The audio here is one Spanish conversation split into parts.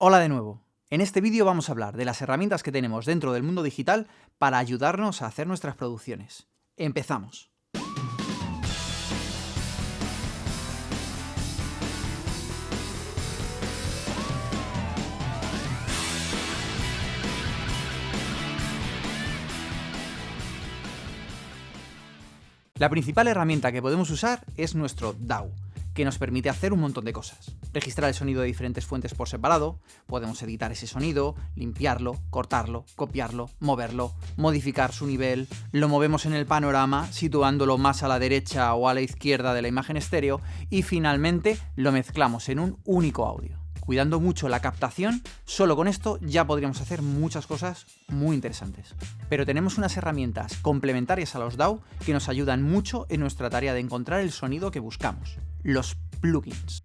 Hola de nuevo. En este vídeo vamos a hablar de las herramientas que tenemos dentro del mundo digital para ayudarnos a hacer nuestras producciones. ¡Empezamos! La principal herramienta que podemos usar es nuestro DAW, que nos permite hacer un montón de cosas. Registrar el sonido de diferentes fuentes por separado, podemos editar ese sonido, limpiarlo, cortarlo, copiarlo, moverlo, modificar su nivel, lo movemos en el panorama, situándolo más a la derecha o a la izquierda de la imagen estéreo y finalmente lo mezclamos en un único audio. Cuidando mucho la captación, solo con esto ya podríamos hacer muchas cosas muy interesantes. Pero tenemos unas herramientas complementarias a los DAW que nos ayudan mucho en nuestra tarea de encontrar el sonido que buscamos. Los plugins.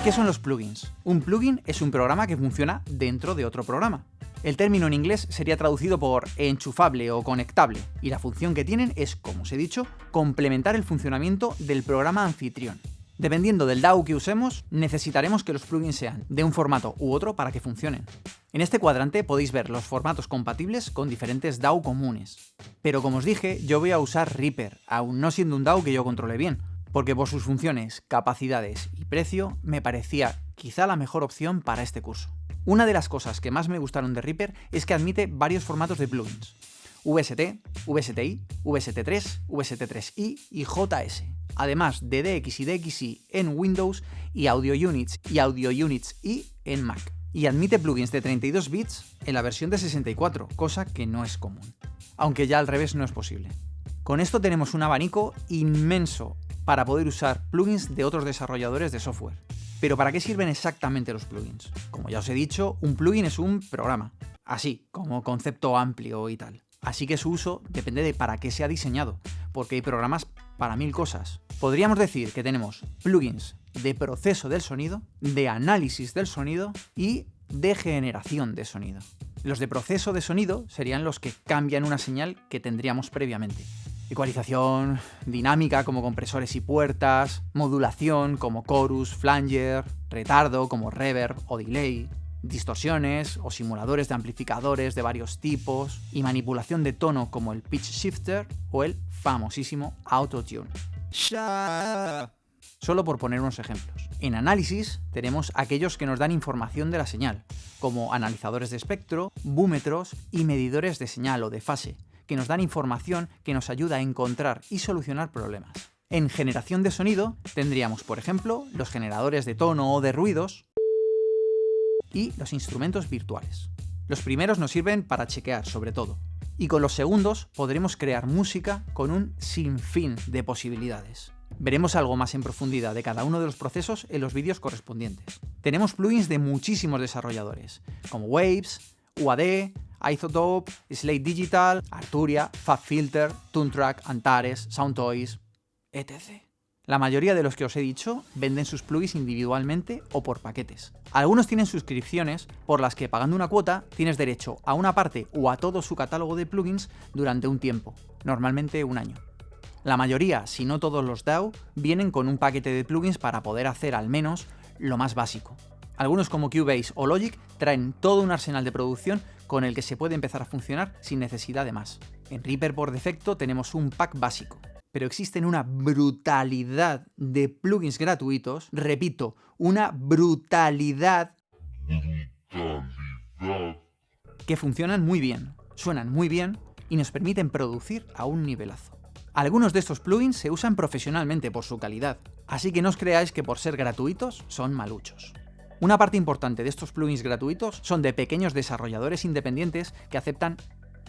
¿Qué son los plugins? Un plugin es un programa que funciona dentro de otro programa. El término en inglés sería traducido por enchufable o conectable, y la función que tienen es, como os he dicho, complementar el funcionamiento del programa anfitrión. Dependiendo del DAW que usemos, necesitaremos que los plugins sean de un formato u otro para que funcionen. En este cuadrante podéis ver los formatos compatibles con diferentes DAW comunes. Pero como os dije, yo voy a usar Reaper, aún no siendo un DAW que yo controle bien, porque por sus funciones, capacidades y precio me parecía quizá la mejor opción para este curso. Una de las cosas que más me gustaron de Reaper es que admite varios formatos de plugins: VST, VSTi, VST3, VST3i y JS. Además de DX y DXi en Windows y Audio Units i en Mac. Y admite plugins de 32 bits en la versión de 64, cosa que no es común. Aunque ya al revés no es posible. Con esto tenemos un abanico inmenso para poder usar plugins de otros desarrolladores de software. Pero ¿para qué sirven exactamente los plugins? Como ya os he dicho, un plugin es un programa, así como concepto amplio y tal. Así que su uso depende de para qué se ha diseñado, porque hay programas para 1000 cosas. Podríamos decir que tenemos plugins de proceso del sonido, de análisis del sonido y de generación de sonido. Los de proceso de sonido serían los que cambian una señal que tendríamos previamente. Ecualización, dinámica como compresores y puertas, modulación como chorus, flanger, retardo como reverb o delay, distorsiones o simuladores de amplificadores de varios tipos y manipulación de tono como el pitch shifter o el famosísimo autotune. Solo por poner unos ejemplos. En análisis tenemos aquellos que nos dan información de la señal, como analizadores de espectro, búmetros y medidores de señal o de fase, que nos dan información que nos ayuda a encontrar y solucionar problemas. En generación de sonido tendríamos, por ejemplo, los generadores de tono o de ruidos y los instrumentos virtuales. Los primeros nos sirven para chequear, sobre todo, y con los segundos podremos crear música con un sinfín de posibilidades. Veremos algo más en profundidad de cada uno de los procesos en los vídeos correspondientes. Tenemos plugins de muchísimos desarrolladores, como Waves, UAD, Isotope, Slate Digital, Arturia, FabFilter, Toontrack, Antares, Soundtoys, etc. La mayoría de los que os he dicho venden sus plugins individualmente o por paquetes. Algunos tienen suscripciones por las que pagando una cuota tienes derecho a una parte o a todo su catálogo de plugins durante un tiempo, normalmente un año. La mayoría, si no todos los DAW, vienen con un paquete de plugins para poder hacer al menos lo más básico. Algunos como Cubase o Logic traen todo un arsenal de producción con el que se puede empezar a funcionar sin necesidad de más. En Reaper por defecto tenemos un pack básico. Pero existen una brutalidad de plugins gratuitos, repito, una brutalidad que funcionan muy bien, suenan muy bien y nos permiten producir a un nivelazo. Algunos de estos plugins se usan profesionalmente por su calidad, así que no os creáis que por ser gratuitos son maluchos. Una parte importante de estos plugins gratuitos son de pequeños desarrolladores independientes que aceptan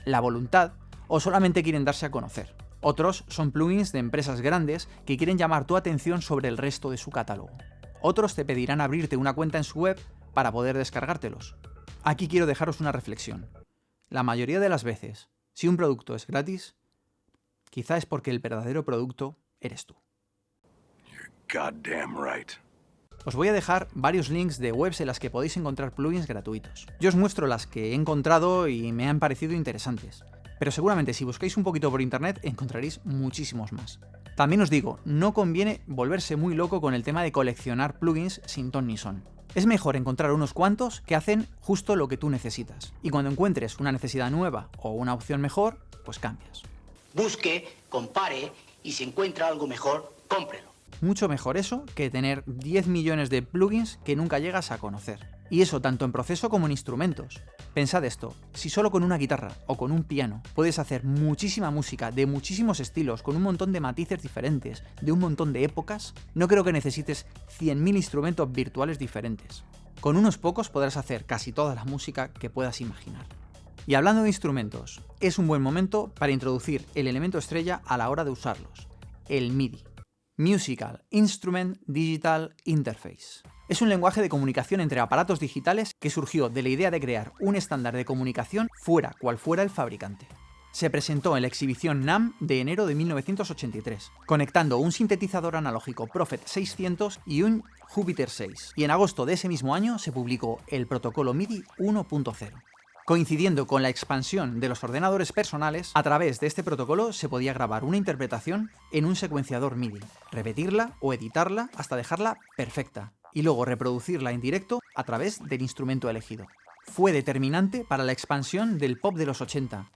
la voluntad o solamente quieren darse a conocer. Otros son plugins de empresas grandes que quieren llamar tu atención sobre el resto de su catálogo. Otros te pedirán abrirte una cuenta en su web para poder descargártelos. Aquí quiero dejaros una reflexión. La mayoría de las veces, si un producto es gratis, quizá es porque el verdadero producto eres tú. You're goddamn right. Os voy a dejar varios links de webs en las que podéis encontrar plugins gratuitos. Yo os muestro las que he encontrado y me han parecido interesantes. Pero seguramente si buscáis un poquito por internet encontraréis muchísimos más. También os digo, no conviene volverse muy loco con el tema de coleccionar plugins sin ton ni son. Es mejor encontrar unos cuantos que hacen justo lo que tú necesitas. Y cuando encuentres una necesidad nueva o una opción mejor, pues cambias. Busque, compare y si encuentra algo mejor, cómprelo. Mucho mejor eso que tener 10 millones de plugins que nunca llegas a conocer. Y eso tanto en proceso como en instrumentos. Pensad esto, si solo con una guitarra o con un piano puedes hacer muchísima música de muchísimos estilos, con un montón de matices diferentes, de un montón de épocas, no creo que necesites 100.000 instrumentos virtuales diferentes. Con unos pocos podrás hacer casi toda la música que puedas imaginar. Y hablando de instrumentos, es un buen momento para introducir el elemento estrella a la hora de usarlos, el MIDI. Musical Instrument Digital Interface. Es un lenguaje de comunicación entre aparatos digitales que surgió de la idea de crear un estándar de comunicación fuera cual fuera el fabricante. Se presentó en la exhibición NAMM de enero de 1983, conectando un sintetizador analógico Prophet 600 y un Jupiter 6, y en agosto de ese mismo año se publicó el protocolo MIDI 1.0. Coincidiendo con la expansión de los ordenadores personales, a través de este protocolo se podía grabar una interpretación en un secuenciador MIDI, repetirla o editarla hasta dejarla perfecta, y luego reproducirla en directo a través del instrumento elegido. Fue determinante para la expansión del pop de los 80.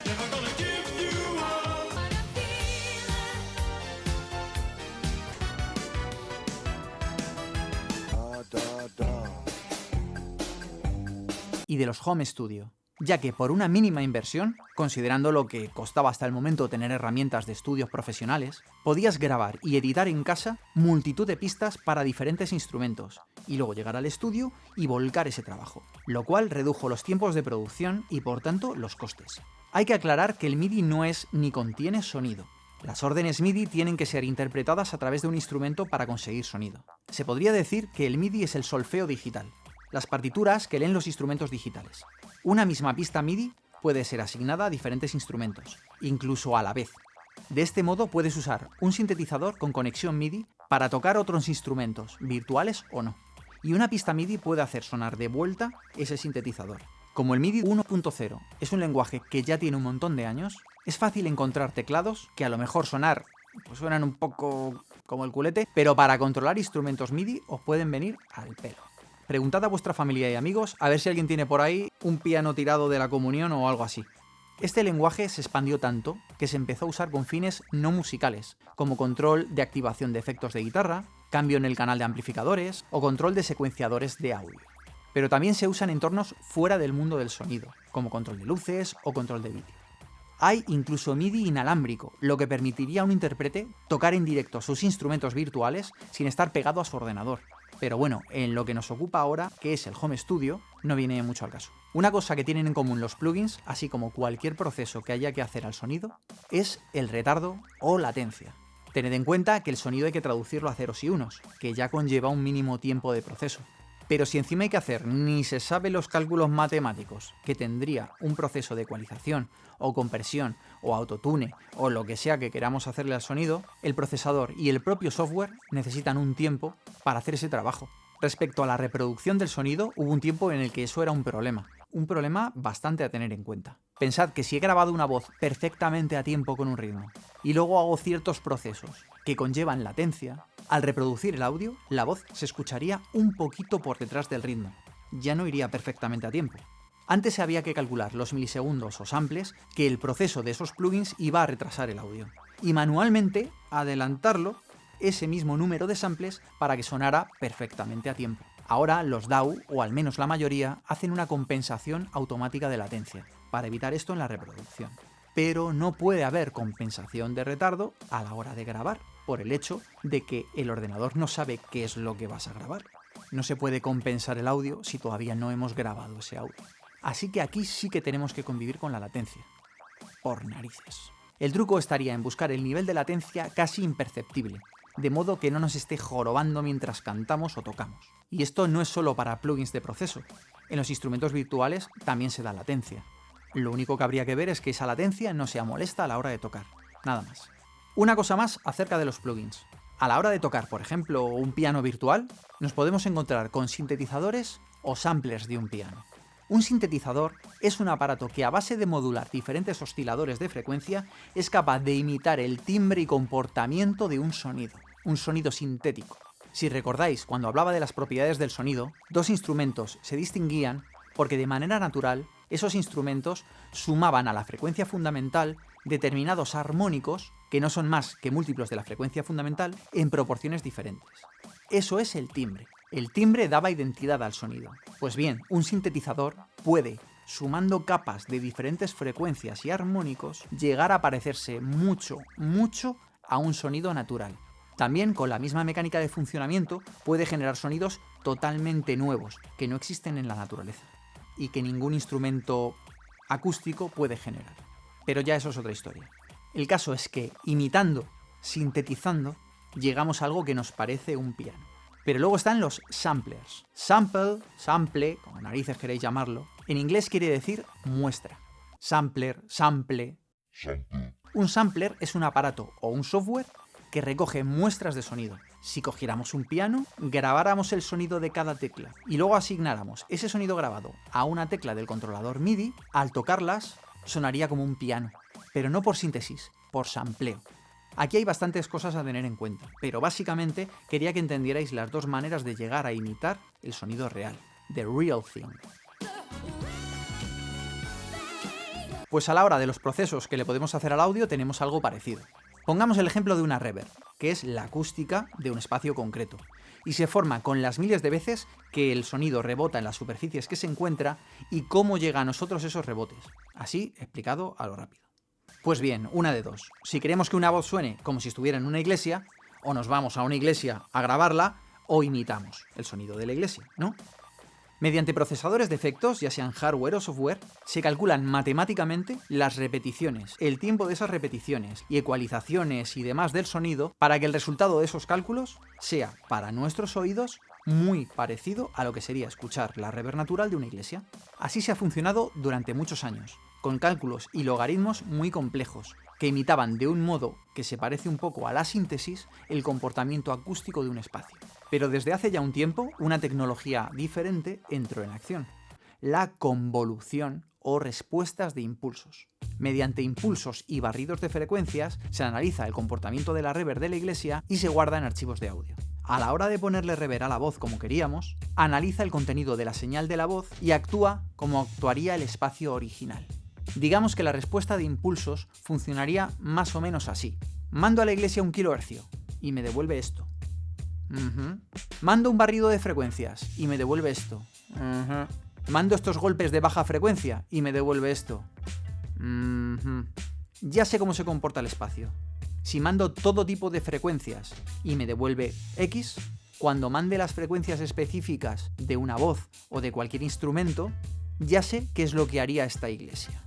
Y de los home studio, ya que por una mínima inversión, considerando lo que costaba hasta el momento tener herramientas de estudios profesionales, podías grabar y editar en casa multitud de pistas para diferentes instrumentos, y luego llegar al estudio y volcar ese trabajo, lo cual redujo los tiempos de producción y por tanto los costes. Hay que aclarar que el MIDI no es ni contiene sonido. Las órdenes MIDI tienen que ser interpretadas a través de un instrumento para conseguir sonido. Se podría decir que el MIDI es el solfeo digital, las partituras que leen los instrumentos digitales. Una misma pista MIDI puede ser asignada a diferentes instrumentos, incluso a la vez. De este modo puedes usar un sintetizador con conexión MIDI para tocar otros instrumentos, virtuales o no. Y una pista MIDI puede hacer sonar de vuelta ese sintetizador. Como el MIDI 1.0 es un lenguaje que ya tiene un montón de años, es fácil encontrar teclados que a lo mejor suenan un poco como el culete, pero para controlar instrumentos MIDI os pueden venir al pelo. Preguntad a vuestra familia y amigos a ver si alguien tiene por ahí un piano tirado de la comunión o algo así. Este lenguaje se expandió tanto que se empezó a usar con fines no musicales, como control de activación de efectos de guitarra, cambio en el canal de amplificadores o control de secuenciadores de audio. Pero también se usa en entornos fuera del mundo del sonido, como control de luces o control de vídeo. Hay incluso MIDI inalámbrico, lo que permitiría a un intérprete tocar en directo sus instrumentos virtuales sin estar pegado a su ordenador. Pero bueno, en lo que nos ocupa ahora, que es el home studio, no viene mucho al caso. Una cosa que tienen en común los plugins, así como cualquier proceso que haya que hacer al sonido, es el retardo o latencia. Tened en cuenta que el sonido hay que traducirlo a ceros y unos, que ya conlleva un mínimo tiempo de proceso. Pero si encima hay que hacer ni se sabe los cálculos matemáticos que tendría un proceso de ecualización o compresión o autotune o lo que sea que queramos hacerle al sonido, el procesador y el propio software necesitan un tiempo para hacer ese trabajo. Respecto a la reproducción del sonido, hubo un tiempo en el que eso era un problema bastante a tener en cuenta. Pensad que si he grabado una voz perfectamente a tiempo con un ritmo y luego hago ciertos procesos que conllevan latencia, al reproducir el audio, la voz se escucharía un poquito por detrás del ritmo. Ya no iría perfectamente a tiempo. Antes había que calcular los milisegundos o samples que el proceso de esos plugins iba a retrasar el audio, y manualmente adelantarlo ese mismo número de samples para que sonara perfectamente a tiempo. Ahora los DAW, o al menos la mayoría, hacen una compensación automática de latencia, para evitar esto en la reproducción. Pero no puede haber compensación de retardo a la hora de grabar, por el hecho de que el ordenador no sabe qué es lo que vas a grabar. No se puede compensar el audio si todavía no hemos grabado ese audio. Así que aquí sí que tenemos que convivir con la latencia. Por narices. El truco estaría en buscar el nivel de latencia casi imperceptible, de modo que no nos esté jorobando mientras cantamos o tocamos. Y esto no es solo para plugins de proceso. En los instrumentos virtuales también se da latencia. Lo único que habría que ver es que esa latencia no sea molesta a la hora de tocar. Nada más. Una cosa más acerca de los plugins. A la hora de tocar, por ejemplo, un piano virtual, nos podemos encontrar con sintetizadores o samplers de un piano. Un sintetizador es un aparato que a base de modular diferentes osciladores de frecuencia es capaz de imitar el timbre y comportamiento de un sonido sintético. Si recordáis, cuando hablaba de las propiedades del sonido, dos instrumentos se distinguían porque de manera natural esos instrumentos sumaban a la frecuencia fundamental determinados armónicos que no son más que múltiplos de la frecuencia fundamental en proporciones diferentes. Eso es el timbre. El timbre daba identidad al sonido. Pues bien, un sintetizador puede, sumando capas de diferentes frecuencias y armónicos, llegar a parecerse mucho a un sonido natural. También, con la misma mecánica de funcionamiento, puede generar sonidos totalmente nuevos, que no existen en la naturaleza, y que ningún instrumento acústico puede generar. Pero ya eso es otra historia. El caso es que, imitando, sintetizando, llegamos a algo que nos parece un piano. Pero luego están los samplers. Sample, como narices queréis llamarlo, en inglés quiere decir muestra. Sampler, sample. Un sampler es un aparato o un software que recoge muestras de sonido. Si cogiéramos un piano, grabáramos el sonido de cada tecla y luego asignáramos ese sonido grabado a una tecla del controlador MIDI, al tocarlas sonaría como un piano, pero no por síntesis, por sampleo. Aquí hay bastantes cosas a tener en cuenta, pero básicamente quería que entendierais las dos maneras de llegar a imitar el sonido real, the real thing. Pues a la hora de los procesos que le podemos hacer al audio tenemos algo parecido. Pongamos el ejemplo de una reverb, que es la acústica de un espacio concreto, y se forma con las miles de veces que el sonido rebota en las superficies que se encuentra y cómo llega a nosotros esos rebotes. Así, explicado a lo rápido. Pues bien, una de dos. Si queremos que una voz suene como si estuviera en una iglesia, o nos vamos a una iglesia a grabarla, o imitamos el sonido de la iglesia, ¿no? Mediante procesadores de efectos, ya sean hardware o software, se calculan matemáticamente las repeticiones, el tiempo de esas repeticiones y ecualizaciones y demás del sonido para que el resultado de esos cálculos sea, para nuestros oídos, muy parecido a lo que sería escuchar la reverb natural de una iglesia. Así se ha funcionado durante muchos años, con cálculos y logaritmos muy complejos, que imitaban de un modo que se parece un poco a la síntesis el comportamiento acústico de un espacio. Pero desde hace ya un tiempo, una tecnología diferente entró en acción: la convolución o respuestas de impulsos. Mediante impulsos y barridos de frecuencias se analiza el comportamiento de la reverb de la iglesia y se guarda en archivos de audio. A la hora de ponerle reverb a la voz como queríamos, analiza el contenido de la señal de la voz y actúa como actuaría el espacio original. Digamos que la respuesta de impulsos funcionaría más o menos así. Mando a la iglesia 1 kHz y me devuelve esto. Mando un barrido de frecuencias y me devuelve esto. Mando estos golpes de baja frecuencia y me devuelve esto. Ya sé cómo se comporta el espacio. Si mando todo tipo de frecuencias y me devuelve X, cuando mande las frecuencias específicas de una voz o de cualquier instrumento, ya sé qué es lo que haría esta iglesia.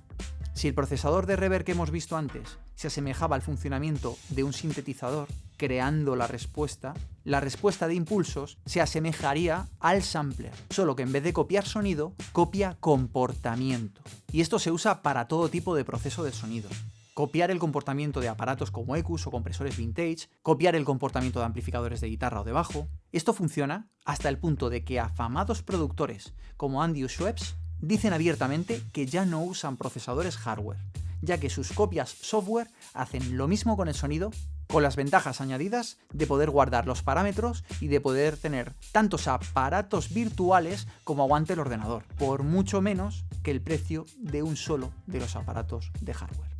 Si el procesador de reverb que hemos visto antes se asemejaba al funcionamiento de un sintetizador, creando la respuesta de impulsos se asemejaría al sampler, solo que en vez de copiar sonido, copia comportamiento. Y esto se usa para todo tipo de proceso de sonido. Copiar el comportamiento de aparatos como EQs o compresores vintage, copiar el comportamiento de amplificadores de guitarra o de bajo. Esto funciona hasta el punto de que afamados productores como Andy Schweppes dicen abiertamente que ya no usan procesadores hardware, ya que sus copias software hacen lo mismo con el sonido, con las ventajas añadidas de poder guardar los parámetros y de poder tener tantos aparatos virtuales como aguante el ordenador, por mucho menos que el precio de un solo de los aparatos de hardware.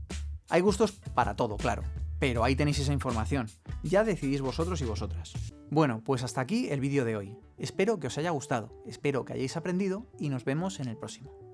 Hay gustos para todo, claro, pero ahí tenéis esa información. Ya decidís vosotros y vosotras. Bueno, pues hasta aquí el vídeo de hoy. Espero que os haya gustado, espero que hayáis aprendido y nos vemos en el próximo.